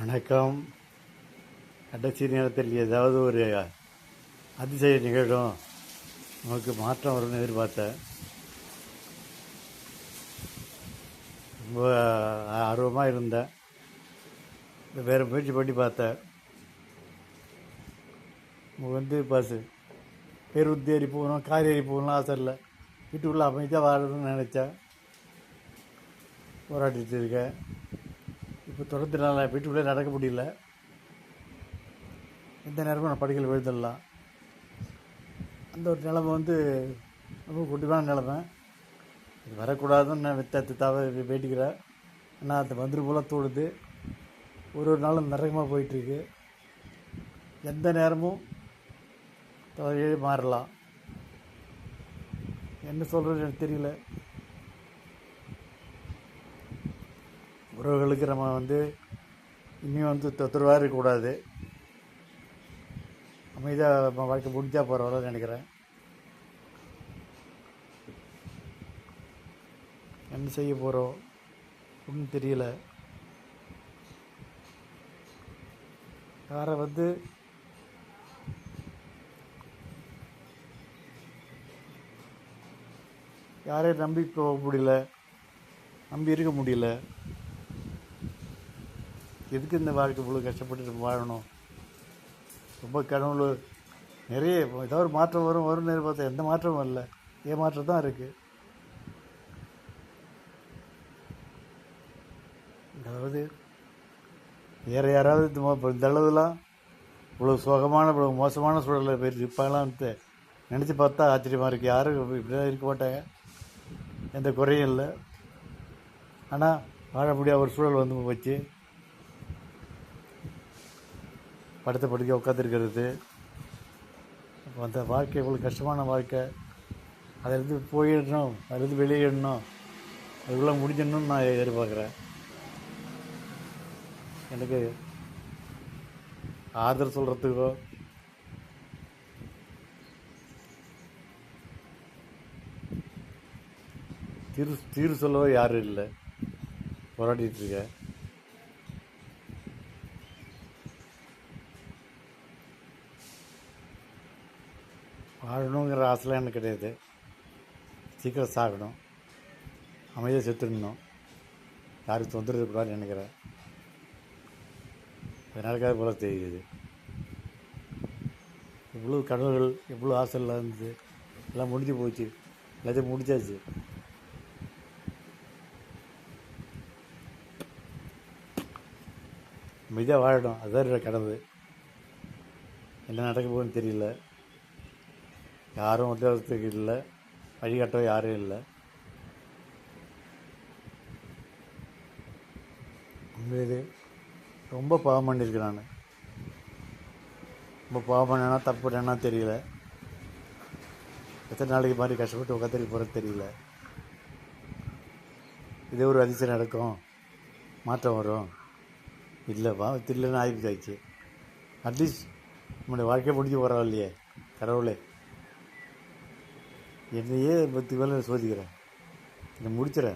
வணக்கம். கடைசி நேரத்தில் ஏதாவது ஒரு அதிசயம் நிகழும், நமக்கு மாற்றம் வரும்னு எதிர்பார்த்தேன். ரொம்ப ஆர்வமாக இருந்தேன். வேறு முயற்சி பண்ணி பார்த்தேன். பஸ்ஸு பேருந்து ஏறி போகணும், கார் ஏறி போகணும் ஆசை இல்லை. வீட்டுக்குள்ளே அமைதியாக வாழணும்னு நினச்சேன். போராடிட்டு இருக்கேன். இப்போ தொடர்ந்து நான் வீட்டுக்குள்ளே நடக்க முடியல. எந்த நேரமும் நான் படிக்கல விழுந்துடலாம். அந்த ஒரு நிலைமை ரொம்ப கொடிவான நிலைமை. இது வரக்கூடாதுன்னு நான் வித்தாவை வேண்டிக்கிறேன். ஆனால் அந்த வந்துரு போல தோடுது. ஒரு நாளும் நரகமாக போயிட்டுருக்கு. எந்த நேரமும் தலையே மாறலாம். என்ன சொல்கிறது எனக்கு தெரியல. உறவுகளுக்கு நம்ம இனியும் தொந்தரவாக இருக்கக்கூடாது. அமைதியாக வாழ்க்கை முடிஞ்சா போகிறவரை நினைக்கிறேன். என்ன செய்ய போகிறோம் ஒன்றும் தெரியல. யாரை யாரையும் நம்பி போக முடியல, நம்பி இருக்க முடியல. எதுக்கு இந்த வாழ்க்கை இவ்வளோ கஷ்டப்பட்டு வாழணும்? ரொம்ப கனவுல நிறைய ஏதாவது ஒரு மாற்றம் வரும்னு பார்த்தா எந்த மாற்றமும் இல்லை. ஏமாற்றம் தான் இருக்குது. அதாவது வேறு யாராவது இந்த அளவுலாம் இவ்வளோ சோகமான இவ்வளோ மோசமான சூழலில் போய் இருப்பாங்களாம் நினச்சி பார்த்தா ஆச்சரியமாக இருக்குது. யாரும் இப்படிதான் இருக்க மாட்டாங்க, எந்த குறையும் இல்லை. ஆனால் வாழ முடியாத ஒரு சூழல் வச்சு படுத்த படுக்க உட்காந்துருக்கிறது. அப்போ அந்த வாழ்க்கை இவ்வளோ கஷ்டமான வாழ்க்கை. அதிலேருந்து போயிடணும், அதிலேருந்து வெளியிடணும், அதுக்குள்ளே முடிஞ்சிடணும்னு நான் எதிர்பார்க்குறேன். எனக்கு ஆதரவு சொல்கிறதுக்கோ தீர்வு சொல்லவோ யாரும் இல்லை. போராடிட்டுருக்கேன். வாழணுங்கிற ஆசைலாம் எனக்கு கிடையாது. சீக்கிரம் சாகணும், அமைதியாக செத்துடணும், யாருக்கு தொந்தரவு இருக்கக்கூடாதுன்னு நினைக்கிறேன். அது நடக்காத போல தெரியுது. இவ்வளோ கனவுகள், இவ்வளோ ஆசைலாம் இருந்தது, எல்லாம் முடிஞ்சு போச்சு. எல்லாத்தையும் முடிச்சாச்சு. அமைதியாக வாழணும், அதுதான் என்னோட கனவு. என்ன நடக்க போகுதுன்னு தெரியல. யாரும் உத்தியோகத்துக்கு இல்லை, வழிகாட்ட யாரும் இல்லை. உண்மையிலே ரொம்ப பாவம் பண்ணியிருக்கேன் நான். ரொம்ப பாவம் பண்ணேன்னா தப்பு பண்ணேன்னா தெரியல. எத்தனை நாளைக்கு மாதிரி கஷ்டப்பட்டு உட்காந்துட்டு போகிறது தெரியல. இதே ஒரு அதிசயம் நடக்கும், மாற்றம் வரும். இல்லைப்பா இல்லைன்னு ஆகிடுச்சு. அட்லீஸ்ட் நம்மளுடைய வாழ்க்கையை முடிஞ்சு போகிறோம் இல்லையே கடவுளே. என்னையே 10 வேலை சோதிக்கிறேன். என்னை முடிச்சிரு.